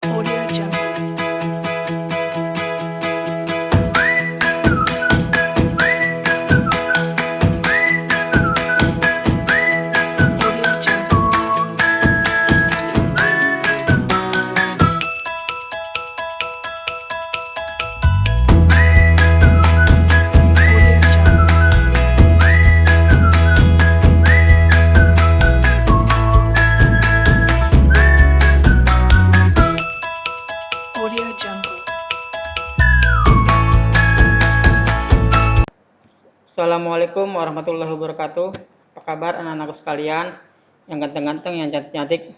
Audio Jungle. Audio Jungle. Audio Jungle. Audio Jungle. Assalamualaikum warahmatullahi wabarakatuh. Apa kabar anak-anakku sekalian yang ganteng-ganteng, yang cantik-cantik?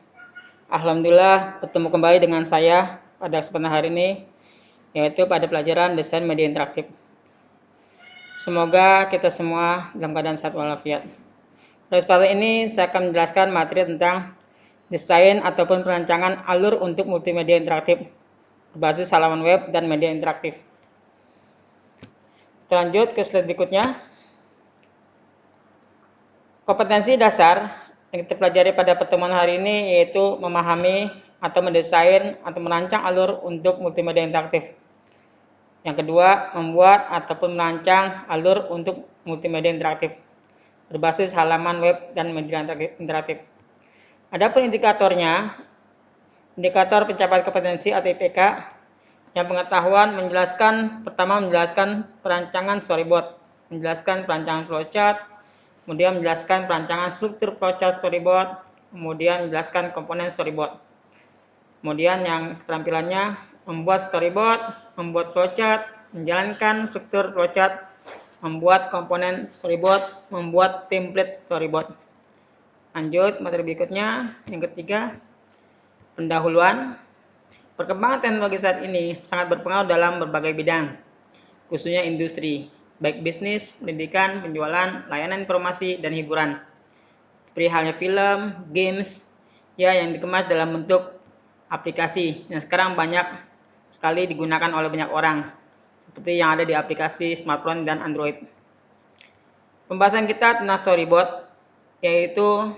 Alhamdulillah bertemu kembali dengan saya pada kesempatan hari ini, yaitu pada pelajaran desain media interaktif. Semoga kita semua dalam keadaan sehat walafiat. Pada kesempatan ini saya akan menjelaskan materi tentang desain ataupun perancangan alur untuk multimedia interaktif berbasis halaman web dan media interaktif. Kita lanjut ke slide berikutnya. Kompetensi dasar yang kita pelajari pada pertemuan hari ini yaitu memahami atau mendesain atau merancang alur untuk multimedia interaktif. Yang kedua, membuat ataupun merancang alur untuk multimedia interaktif berbasis halaman web dan media interaktif. Adapun indikatornya, indikator pencapaian kompetensi atau IPK, yang pengetahuan pertama menjelaskan perancangan storyboard, menjelaskan perancangan flowchart, kemudian menjelaskan perancangan struktur flowchart storyboard, kemudian menjelaskan komponen storyboard. Kemudian yang keterampilannya membuat storyboard, membuat flowchart, menjalankan struktur flowchart, membuat komponen storyboard, membuat template storyboard. Lanjut materi berikutnya, yang ketiga, pendahuluan. Perkembangan teknologi saat ini sangat berpengaruh dalam berbagai bidang, khususnya industri, baik bisnis, pendidikan, penjualan, layanan informasi, dan hiburan. Seperti halnya film, games, yang dikemas dalam bentuk aplikasi yang sekarang banyak sekali digunakan oleh banyak orang, seperti yang ada di aplikasi smartphone dan Android. Pembahasan kita tentang storyboard, yaitu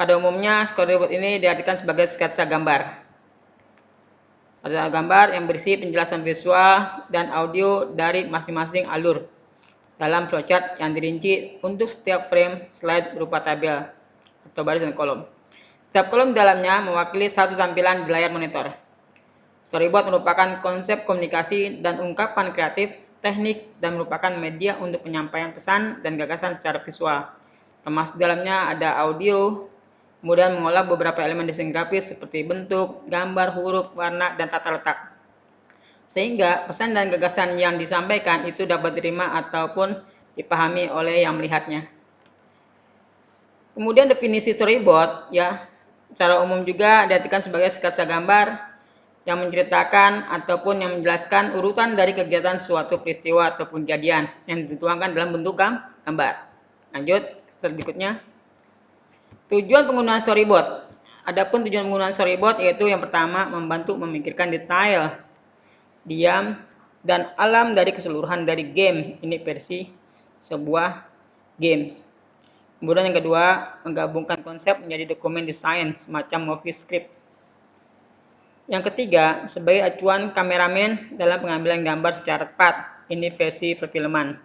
pada umumnya storyboard ini diartikan sebagai sketsa gambar. Ada gambar yang berisi penjelasan visual dan audio dari masing-masing alur dalam flowchart yang dirinci untuk setiap frame slide berupa tabel atau baris dan kolom. Setiap kolom di dalamnya mewakili satu tampilan di layar monitor. Storyboard merupakan konsep komunikasi dan ungkapan kreatif, teknik, dan merupakan media untuk penyampaian pesan dan gagasan secara visual. Termasuk dalamnya ada audio, kemudian mengolah beberapa elemen desain grafis seperti bentuk, gambar, huruf, warna, dan tata letak. Sehingga pesan dan gagasan yang disampaikan itu dapat diterima ataupun dipahami oleh yang melihatnya. Kemudian definisi storyboard, secara umum juga diartikan sebagai sketsa gambar yang menceritakan ataupun yang menjelaskan urutan dari kegiatan suatu peristiwa ataupun kejadian yang dituangkan dalam bentuk gambar. Lanjut, slide berikutnya. Tujuan penggunaan storyboard. Adapun tujuan penggunaan storyboard yaitu yang pertama membantu memikirkan detail, diam, dan alam dari keseluruhan dari game. Ini versi sebuah games. Kemudian yang kedua, menggabungkan konsep menjadi dokumen desain semacam movie script. Yang ketiga, sebagai acuan kameramen dalam pengambilan gambar secara tepat. Ini versi perfilman.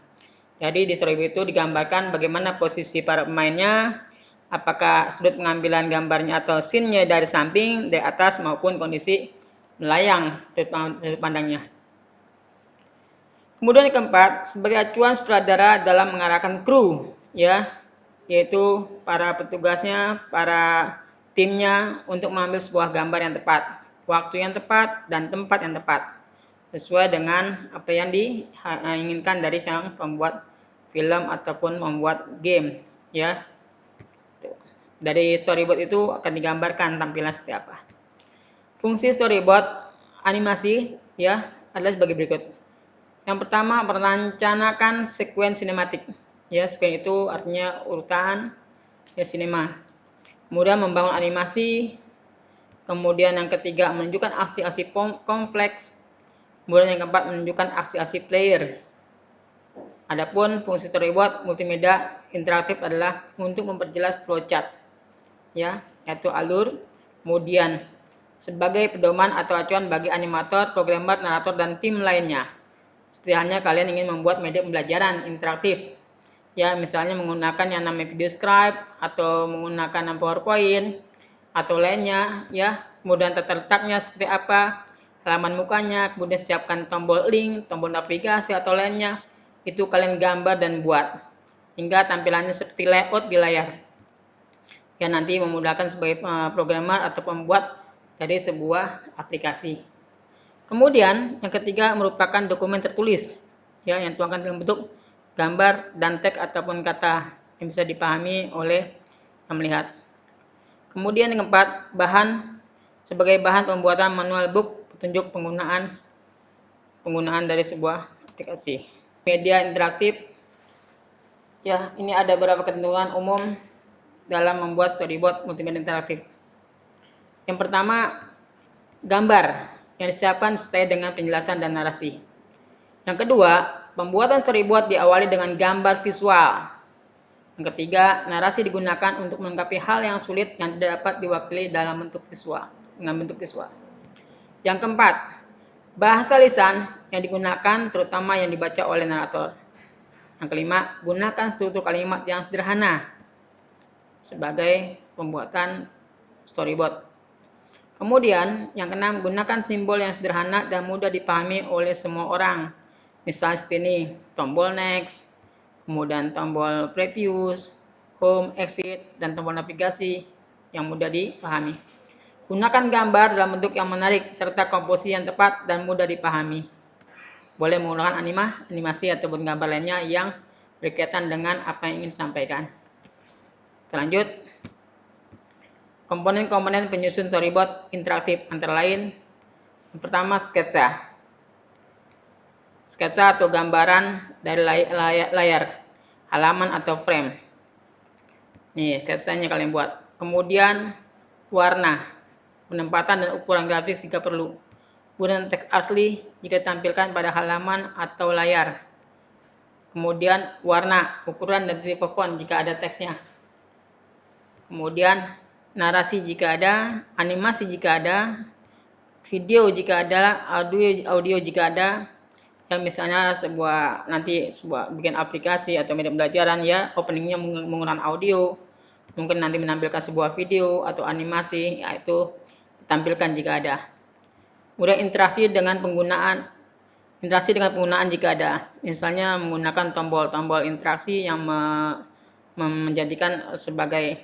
Jadi di storyboard itu digambarkan bagaimana posisi para pemainnya, apakah sudut pengambilan gambarnya atau scene-nya dari samping, dari atas, maupun kondisi melayang sudut pandangnya. Kemudian yang keempat, sebagai acuan sutradara dalam mengarahkan kru, yaitu para petugasnya, para timnya untuk mengambil sebuah gambar yang tepat, waktu yang tepat, dan tempat yang tepat, sesuai dengan apa yang diinginkan dari sang pembuat film ataupun membuat game, Dari storyboard itu akan digambarkan tampilan seperti apa. Fungsi storyboard animasi adalah sebagai berikut. Yang pertama, merencanakan sekuen sinematik. Sekuen itu artinya urutan sinema. Kemudian membangun animasi. Kemudian yang ketiga, menunjukkan aksi-aksi kompleks. Kemudian yang keempat, menunjukkan aksi-aksi player. Adapun fungsi storyboard multimedia interaktif adalah untuk memperjelas flowchart, yaitu alur, kemudian sebagai pedoman atau acuan bagi animator, programmer, narator, dan tim lainnya. Seperti halnya kalian ingin membuat media pembelajaran interaktif, ya misalnya menggunakan yang namanya video scribe atau menggunakan PowerPoint atau lainnya, ya. Kemudian tata letaknya seperti apa, halaman mukanya, kemudian siapkan tombol link, tombol navigasi atau lainnya. Itu kalian gambar dan buat hingga tampilannya seperti layout di layar. Ya nanti memudahkan sebagai programmer atau pembuat dari sebuah aplikasi. Kemudian yang ketiga merupakan dokumen tertulis, ya yang dituangkan dalam bentuk gambar dan teks ataupun kata yang bisa dipahami oleh yang melihat. Kemudian yang keempat, bahan sebagai bahan pembuatan manual book, petunjuk penggunaan dari sebuah aplikasi. Media interaktif, ya ini ada beberapa ketentuan umum dalam membuat storyboard multimedia interaktif. Yang pertama, gambar yang disiapkan sesuai dengan penjelasan dan narasi. Yang kedua, pembuatan storyboard diawali dengan gambar visual. Yang ketiga, narasi digunakan untuk melengkapi hal yang sulit yang tidak dapat diwakili dalam bentuk visual, dengan bentuk visual. Yang keempat, bahasa lisan yang digunakan terutama yang dibaca oleh narator. Yang kelima, gunakan struktur kalimat yang sederhana sebagai pembuatan storyboard. Kemudian, yang keenam, gunakan simbol yang sederhana dan mudah dipahami oleh semua orang. Misalnya seperti ini, tombol next, kemudian tombol previous, home, exit, dan tombol navigasi yang mudah dipahami. Gunakan gambar dalam bentuk yang menarik serta komposisi yang tepat dan mudah dipahami. Boleh menggunakan animasi ataupun gambar lainnya yang berkaitan dengan apa yang ingin disampaikan. Lanjut. Komponen-komponen penyusun storyboard interaktif antara lain yang pertama sketsa. Sketsa atau gambaran dari layar, halaman atau frame. Nih, sketsanya kalian buat. Kemudian warna, penempatan dan ukuran grafis jika perlu. Kemudian teks asli jika ditampilkan pada halaman atau layar. Kemudian warna, ukuran dan tipe font jika ada teksnya. Kemudian narasi jika ada, animasi jika ada, video jika ada, audio jika ada. Yang misalnya nanti bikin aplikasi atau media pembelajaran, ya openingnya menggunakan audio, mungkin nanti menampilkan sebuah video atau animasi, yaitu ditampilkan jika ada. Kemudian interaksi dengan penggunaan jika ada, misalnya menggunakan tombol-tombol interaksi yang menjadikan sebagai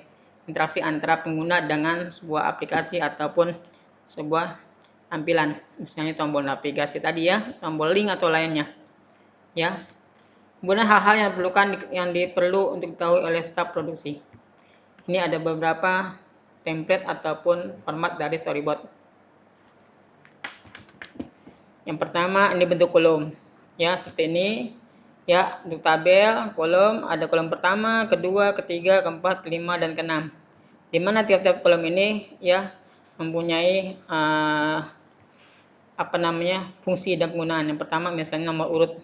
interaksi antara pengguna dengan sebuah aplikasi ataupun sebuah tampilan, misalnya tombol navigasi tadi, ya tombol link atau lainnya, ya. Kemudian hal-hal yang diperlu untuk diketahui oleh staf produksi. Ini ada beberapa template ataupun format dari storyboard. Yang pertama ini bentuk kolom, ya seperti ini, ya untuk tabel kolom ada kolom pertama, kedua, ketiga, keempat, kelima, dan keenam. Di mana tiap-tiap kolom ini, ya mempunyai fungsi dan penggunaan. Yang pertama misalnya nomor urut,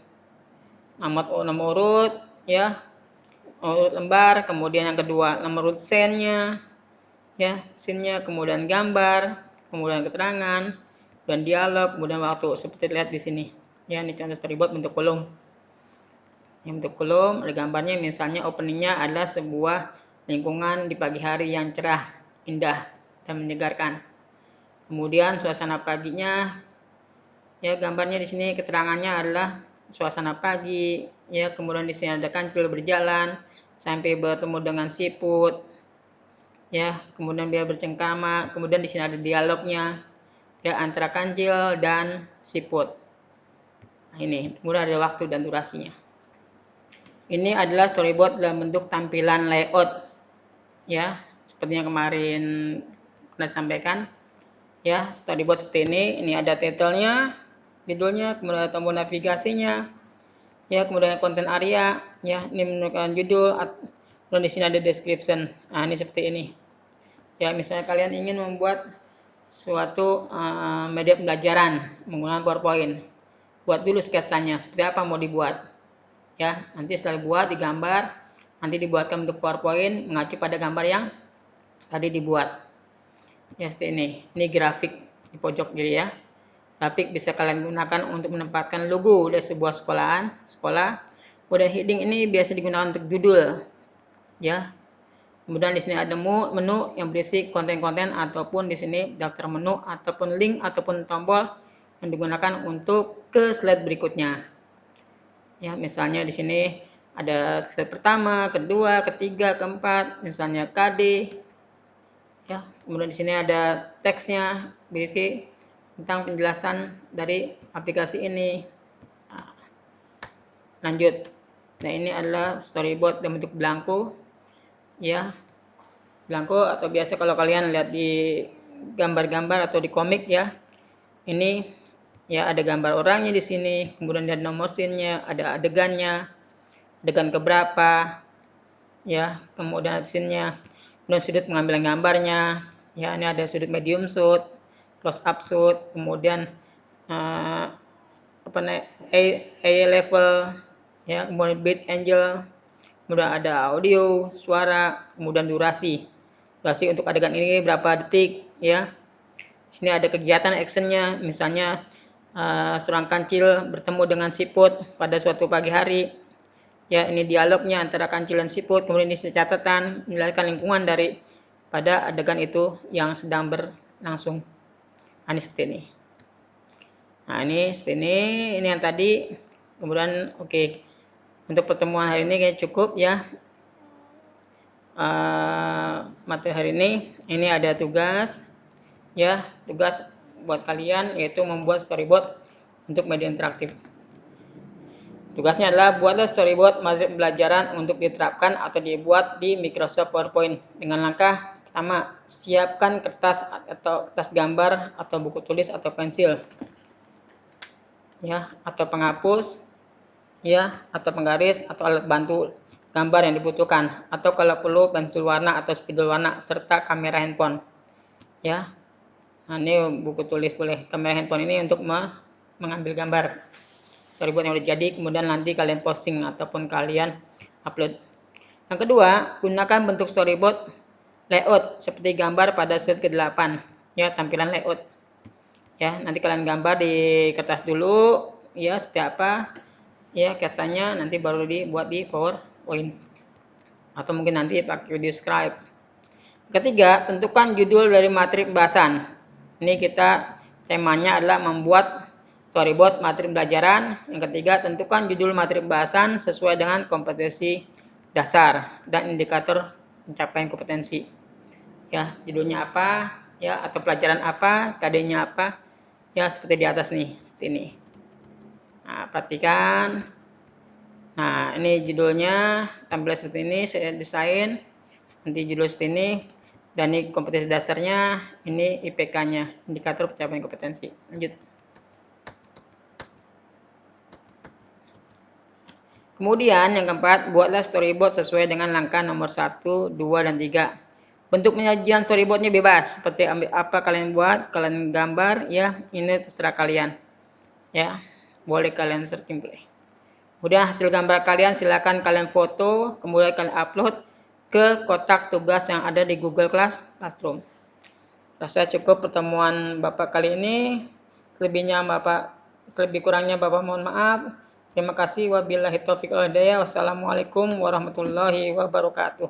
ya urut lembar. Kemudian yang kedua nomor urut scene-nya, ya scene-nya, kemudian gambar, kemudian keterangan, dan dialog, kemudian waktu, seperti lihat di sini. Ya ini contoh storyboard bentuk kolom. Yang bentuk kolom ada gambarnya, misalnya openingnya adalah sebuah lingkungan di pagi hari yang cerah, indah, dan menyegarkan. Kemudian suasana paginya, ya gambarnya di sini, keterangannya adalah suasana pagi, ya kemudian di sini ada kancil berjalan sampai bertemu dengan siput, ya kemudian dia bercengkrama, kemudian di sini ada dialognya, ya antara kancil dan siput. Nah, ini kemudian ada waktu dan durasinya. Ini adalah storyboard dalam bentuk tampilan layout, ya seperti yang kemarin pernah sampaikan. Ya, storyboard seperti ini. Ini ada title-nya, judulnya, kemudian tombol navigasinya, ya kemudian konten area, ya ini menunjukkan judul, dan di sini ada description. Nah ini seperti ini. Ya misalnya kalian ingin membuat suatu media pembelajaran menggunakan PowerPoint, buat dulu sketsanya seperti apa mau dibuat. Ya nanti setelah dibuat, digambar, nanti dibuatkan bentuk PowerPoint mengacu pada gambar yang tadi dibuat. Ya seperti ini grafik di pojok kiri ya. Grafik bisa kalian gunakan untuk menempatkan logo dari sebuah sekolah. Kemudian heading ini biasa digunakan untuk judul, ya. Kemudian di sini ada menu yang berisi konten-konten ataupun di sini daftar menu ataupun link ataupun tombol yang digunakan untuk ke slide berikutnya. Ya, misalnya di sini ada slide pertama, kedua, ketiga, keempat, misalnya KD. Ya, kemudian di sini ada teksnya berisi tentang penjelasan dari aplikasi ini. Nah, lanjut. Nah, ini adalah storyboard dalam bentuk belangko, ya. Belangko atau biasa kalau kalian lihat di gambar-gambar atau di komik ya. Ini ya ada gambar orangnya di sini, kemudian ada nomor scene-nya, ada adegannya, adegan keberapa, ya, kemudian scene-nya, kemudian sudut pengambilan gambarnya, ya ini ada sudut medium shoot, close up shoot, kemudian A level, ya, kemudian beat angle, kemudian ada audio, suara, kemudian durasi untuk adegan ini berapa detik, ya. Sini ada kegiatan actionnya, misalnya seorang kancil bertemu dengan siput pada suatu pagi hari. Ya, ini dialognya antara kancil dan siput, kemudian ini catatan menjelaskan lingkungan dari pada adegan itu yang sedang berlangsung. Nah, ini seperti ini. Nah, ini seperti ini yang tadi. Kemudian oke. Untuk pertemuan hari ini kayak cukup ya. Materi hari ini ada tugas ya, tugas buat kalian yaitu membuat storyboard untuk media interaktif. Tugasnya adalah buatlah storyboard materi pembelajaran untuk diterapkan atau dibuat di Microsoft PowerPoint dengan langkah pertama, siapkan kertas atau kertas gambar atau buku tulis atau pensil ya, atau penghapus ya, atau penggaris atau alat bantu gambar yang dibutuhkan, atau kalau perlu pensil warna atau spidol warna serta kamera handphone ya. Nah, ini buku tulis boleh, kamera handphone ini untuk mengambil gambar storyboard yang udah jadi, kemudian nanti kalian posting ataupun kalian upload. Yang kedua, gunakan bentuk storyboard layout seperti gambar pada slide ke-8 ya, tampilan layout ya. Nanti kalian gambar di kertas dulu ya seperti apa ya sketsanya, nanti baru dibuat di PowerPoint atau mungkin nanti pakai video scribe. Ketiga, tentukan judul dari materi pembahasan. Ini kita temanya adalah membuat storyboard materi pembelajaran. Yang ketiga, tentukan judul materi pembahasan sesuai dengan kompetensi dasar dan indikator pencapaian kompetensi. Ya, judulnya apa, ya, atau pelajaran apa, KD-nya apa, ya seperti di atas nih, seperti ini. Nah, perhatikan. Nah, ini judulnya tampil seperti ini, saya desain. Nanti judul seperti ini. Dan ini kompetensi dasarnya, ini IPK-nya, indikator pencapaian kompetensi. Lanjut. Kemudian yang keempat, buatlah storyboard sesuai dengan langkah nomor 1, 2, dan 3. Bentuk penyajian storyboardnya bebas, seperti apa kalian buat, kalian gambar, ya ini terserah kalian. Ya, boleh kalian searching boleh. Kemudian hasil gambar kalian silakan kalian foto, kemudian kalian upload ke kotak tugas yang ada di Google Classroom. Rasa cukup pertemuan Bapak kali ini. Lebih kurangnya Bapak mohon maaf. Terima kasih. Wabillahi taufiq wal hidayah. Wassalamualaikum warahmatullahi wabarakatuh.